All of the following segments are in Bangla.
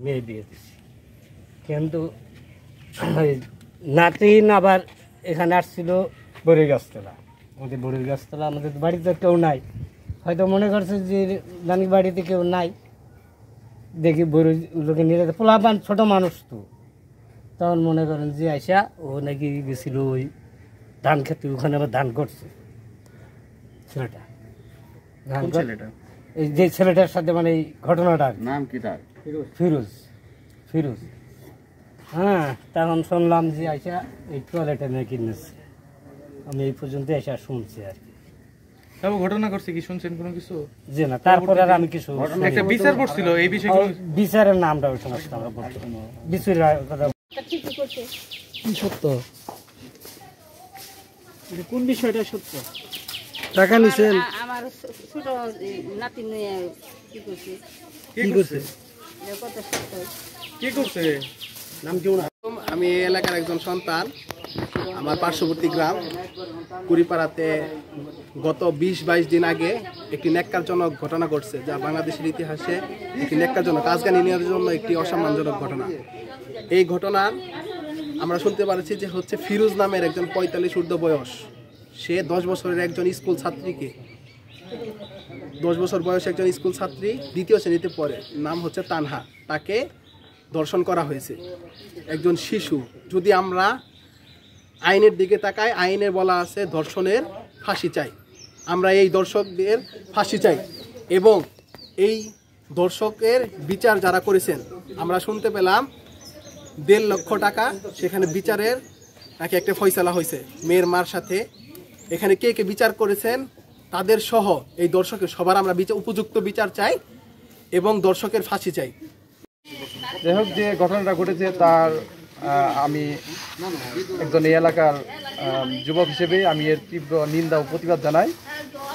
মেয়ে বিয়ে দিছি, কিন্তু নাতিন আবার এখানে আসছিল বড়ির গাছতলা। আমাদের বড়ির গাছতলা, আমাদের বাড়িতে কেউ নাই, হয়তো মনে করছে যে নানি বাড়িতে কেউ নাই, দেখি বড়ি লোকে নিয়ে যেতে পোলাপান ছোটো মানুষ তো, তখন মনে করেন যে আইসা ও নাকি গেছিল ওই ধান খেতে, ওখানে আবার ধান করছে ছেলেটা, এই যে ছেলেটার সাথে মানে এই ঘটনাটা। নাম কি তার? ফিরোজ। ফিরোজ, হ্যাঁ। তখন শুনলাম যে আইসা এই টয়লেটে নিয়ে কিনেছে। আমি এই পর্যন্ত এসে শুনছি আর কি। ঘটনা করছে কি শুনছেন কোনো কিছু? যে না, তারপরে আর আমি কিছু একটা বিচার করছিল এই বিষয়ে, বিচারের নামটা ওই সমস্ত আমরা বলছি, বিচারের কথা কি সত্য, কোন বিষয়টা সত্য? টাকা নিছেন? আমার ছোট নাতি নিয়ে কি করছে, কি করছে? কি করছে? নাম কি? আমি এই এলাকার একজন সন্তান। আমার পার্শ্ববর্তী গ্রাম কুড়িপাড়াতে গত 20-22 দিন আগে একটি ন্যাক্কারজনক ঘটনা ঘটছে, যা বাংলাদেশের ইতিহাসে একটি ন্যাক্কারজনক আজগানিনের জন্য একটি অসম্মানজনক ঘটনা। এই ঘটনার আমরা শুনতে পারছি যে হচ্ছে ফিরোজ নামের একজন 45 ঊর্ধ্ব বয়স, সে 10 বছরের একজন স্কুল ছাত্রীকে, 10 বছর বয়সে একজন স্কুল ছাত্রী, 2য় শ্রেণীতে পড়ে, নাম হচ্ছে তানহা, তাকে ধর্ষণ করা হয়েছে। একজন শিশু, যদি আমরা আইনের দিকে তাকাই, আইনে বলা আছে ধর্ষণের ফাঁসি চাই। আমরা এই দর্শকদের ফাঁসি চাই এবং এই দর্শকের বিচার যারা করেছেন, আমরা শুনতে পেলাম 1.5 লক্ষ টাকা সেখানে বিচারের নাকি একটা ফয়সালা হয়েছে মেয়ের মার সাথে। এখানে কে কে বিচার করেছেন তাদের সহ এই দর্শকের সবার আমরা উপযুক্ত বিচার চাই এবং দর্শকের ফাঁসি চাই। যাই হোক, যে ঘটনাটা ঘটেছে তার আমি একজন এই এলাকার যুবক হিসেবে আমি এর তীব্র নিন্দা ও প্রতিবাদ জানাই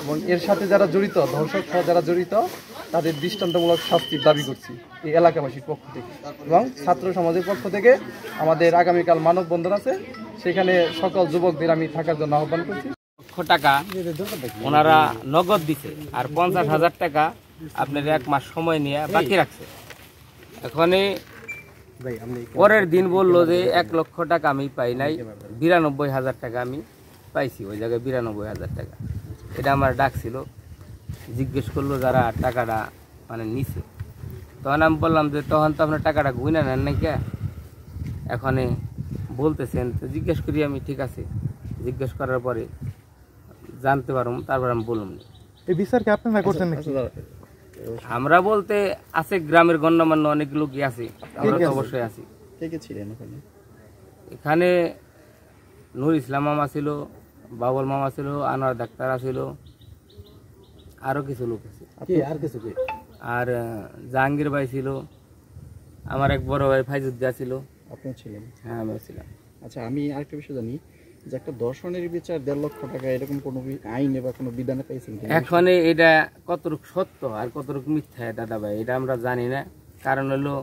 এবং এর সাথে যারা জড়িত, ধর্ষক সহ যারা জড়িত, তাদের দৃষ্টান্তমূলক শাস্তির দাবি করছি এই এলাকাবাসীর পক্ষ থেকে এবং ছাত্র সমাজের পক্ষ থেকে। আমাদের আগামীকাল মানববন্ধন আছে, সেখানে সকল যুবকদের আমি থাকার জন্য আহ্বান করছি। টাকা ওনারা নগদ দিছে আর 50,000 টাকা আপনার 1 মাস সময় নিয়ে বাকি রাখছে। এখন পরের দিন বললো যে 1 লক্ষ টাকা আমি পাই নাই, 92,000 টাকা আমি পাইছি, ওই জায়গায় 92,000 টাকা। এটা আমার ডাকছিল, জিজ্ঞেস করলো যারা টাকাটা মানে নিছে, তখন আমি বললাম যে তখন তো আপনার টাকাটা গুইনা নেন নাই কে, এখন বলতেছেন। তো জিজ্ঞেস করি আমি, ঠিক আছে, জিজ্ঞেস করার পরে জানতে পারলাম, তারপর আমি বললাম না। এই বিচার কি আপনারা করছেন নাকি? আমরা বলতে আছে গ্রামের গণ্যমান্য অনেক লোকই আছে, আমরা তো অবশ্যই আছি। এখানে নূর ইসলাম মামা ছিল, বাবুল মামা ছিল, আনোয়ার ডাক্তার ছিল, আরো কিছু লোক আছে, আর জাহাঙ্গীর ভাই ছিল, আমার এক বড় ভাই ফাইজুদ্দিন ছিল। আপনি ছিলেন? হ্যাঁ, আমি ছিলাম। আচ্ছা, আমি আরেকটা বিষয় জানি যে একটা দর্শনের বিচার 1.5 লক্ষ টাকা, এরকম কোনো আইনে বা কোনো বিধানে পাইছেন? এখন এটা কতটুকু সত্য আর কতটুকু মিথ্যা দাদা ভাই, এটা আমরা জানি না। কারণ হলো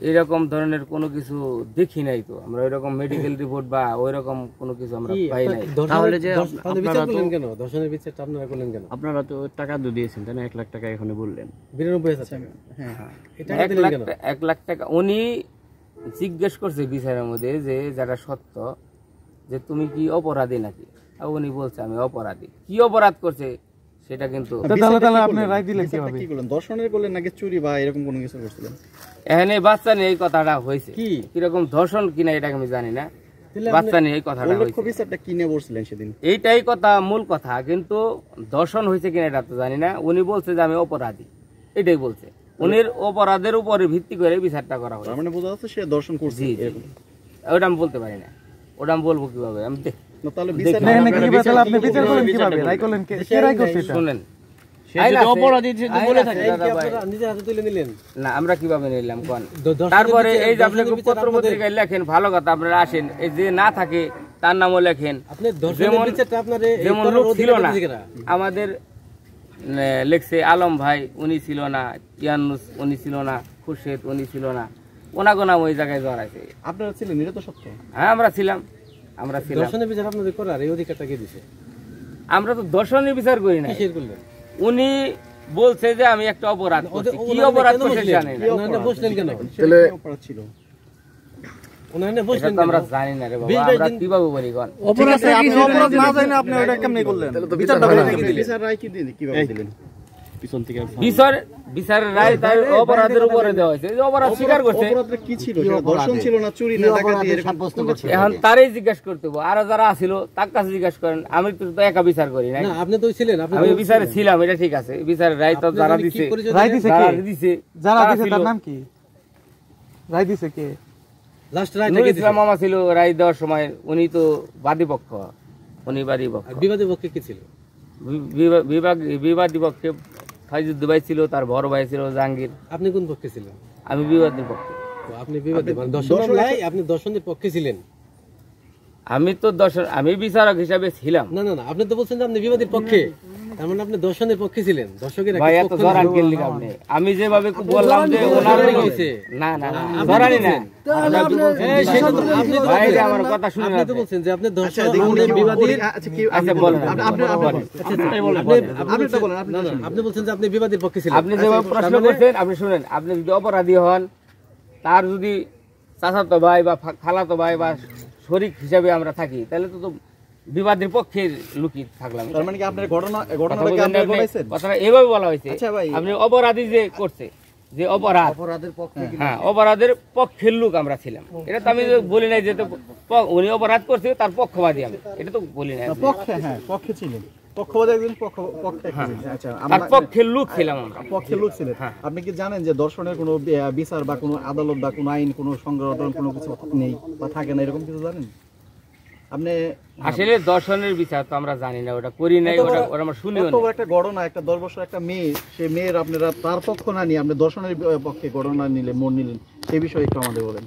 এরকম ধরনের কোনো কিছু দেখি নাই, তো আমরা ওইরকম মেডিকেল রিপোর্ট বা ওইরকম কোনো কিছু আমরা পাই নাই। তাহলে যে আপনারা কেন দর্শনের বিচারটা আপনারা করলেন কেন? আপনারা তো টাকা দিয়েছেন তাই না, 1 লাখ টাকা এখানে বললেন। 92,000। হ্যাঁ, 1 লাখ টাকা উনি জিজ্ঞেস করছে বিচারের মধ্যে যে যারা সত্য, যে তুমি কি অপরাধী নাকি, উনি বলছে আমি অপরাধী। কি অপরাধ করছে সেটা কিন্তু আপনি রায় দিলেন কিভাবে? কি করলেন, দর্শনের করলেন নাকি চুরি বা এরকম কোনো কিছু করছিলেন? এখানে বাচ্চা নিয়ে এই কথাটা হয়েছে, কিরকম ধর্ষণ কিনা এটা আমি জানি না, বাচ্চা নিয়ে এই কথাটা হয়েছে। বিচারটা কি নিয়ে বলছিলেন সেদিন? এইটাই কথা, মূল কথা, কিন্তু দর্শন হয়েছে কিনা এটা তো জানি না। উনি বলছে যে আমি অপরাধী, এটাই বলছে। উনির অপরাধের উপরে ভিত্তি করে বিচারটা করা হয়, মানে বোঝা যাচ্ছে সে দর্শন করছে। ওটা আমি বলতে পারি না, ওটা আমি বলবো কিভাবে? আমি শুনেন, আমরা কিভাবে নিলাম কোন? তারপরে এই যে আপনি পত্র পত্রিকায় লেখেন, ভালো কথা, আপনারা আসেন, এই যে না থাকে তার নামও লেখেন। যেমন লোক ছিল না আমাদের, লেখছে আলম ভাই উনি ছিল না, ইয়ানুস উনি ছিল না, খুরশেদ উনি ছিল না, ওনাগো নাম ওই জায়গায় জড়াইছে। আপনারা ছিলেন? এটা তো সত্য। হ্যাঁ, আমরা ছিলাম। দর্শনের বিচার আপনাদের করার এই অধিকারটা কে দিয়েছে? আমরা তো দর্শনের বিচার করি না। উনি বলছে যে আমি একটা অপরাধ করছি। কি অপরাধ করছে জানি না, বসলেন কেন? তাহলে অপরাধ ছিল এটা তো আমরা জানি না রে বাবা, আমরা কিভাবে বলি কোন বিচার রায় কিভাবে দিলেন? বিচারের রায় তার অপরাধের উপরে দেওয়া হয়েছে, যে অপরাধ স্বীকার করছে। অপরাধটা কি ছিল? সেটা দর্শন ছিল না চুরি না ডাকাতি এরকম কোনটা ছিল? এখন তারই জিজ্ঞাসা করতে হবে, আরো যারা আছিল তার কাছে জিজ্ঞাসা করেন। আমি তো একা বিচার করি না, আপনি তো ছিলেন, আমি বিচারে ছিলাম, এটা ঠিক আছে। বিচারের রায় তো যারা দিছে, যারা দিছে তার নাম কি? রায় দিছে কে? লাস্ট রায় নুরুল ইসলাম মামা ছিল রায় দেওয়ার সময়, উনি তো বাদী পক্ষ, উনি বাদী পক্ষ। বিবাদী পক্ষে কি ছিল? বিবাদী পক্ষে ফাইজুদ্দিন ভাই ছিল, তার বড় ভাই ছিল জাহাঙ্গীর। আপনি কোন পক্ষে ছিলেন? আমি বিবাদীর পক্ষে। আপনি বিবাদী মানে দর্শন মামলায় আপনি দর্শনের পক্ষে ছিলেন? আমি তো দর্শন, আমি বিচারক হিসাবে ছিলাম। না না না, আপনি তো বলছেন যে আপনি বিবাদীর পক্ষে, তার মানে আপনি দর্শনের পক্ষে ছিলেন। দর্শকের ভাই এত জরান কেলি আপনি, আমি যেভাবে বললাম যে ওনার না না জরানি না, ভাই যে আমার কথা শুনে আপনি তো বলছেন যে আপনি দর্শক বিবাদীর। আচ্ছা বলেন, আপনি বলছেন যে আপনি বিবাদীর পক্ষে ছিলেন। আপনি যেভাবে প্রশ্ন করছেন, আপনি শুনেন, আপনি যদি অপরাধী হন, তার যদি চাচাতো ভাই বা খালাতো ভাই বা শরীক হিসাবে আমরা থাকি, তাহলে তো বিবাদের পক্ষে লুকিয়ে থাকলাম। তার মানে কি আপনার ঘটনাটাকে আপনি বলেছেন? কথাটা এভাবে বলা হয়েছে। আচ্ছা ভাই, আপনি অপরাধী যে করছে, যে অপরাধের পক্ষে, হ্যাঁ অপরাধের পক্ষের লোক আমরা ছিলাম, এটা তো আমি বলি নাই যে উনি অপরাধ করছে তার পক্ষবাদী আমি, এটা তো বলি নাই। পক্ষে, হ্যাঁ পক্ষে ছিলেন, পক্ষবাদী একজন পক্ষে। আচ্ছা, তার পক্ষের লোক ছিলাম আমরা, পক্ষের লোক ছিলেন। আপনি কি জানেন যে দর্শনের কোনো বিচার বা কোনো আদালত বা কোনো আইন, কোনো সংগঠন, কোনো কিছু নেই বা থাকে না, এরকম কিছু জানেন আপনি? আসলে দর্শনের বিচার তো আমরা জানি না, ওটা করি নাই, ওটা আমরা শুনিও না। একটা ঘটনা, একটা 10 বছর একটা মেয়ে, সেই মেয়ের আপনারা তার পক্ষ না নিয়ে আপনি দর্শনের পক্ষে ঘটনা নিলেন, মন নিলেন, সেই বিষয়ে একটু আমাদের বলেন।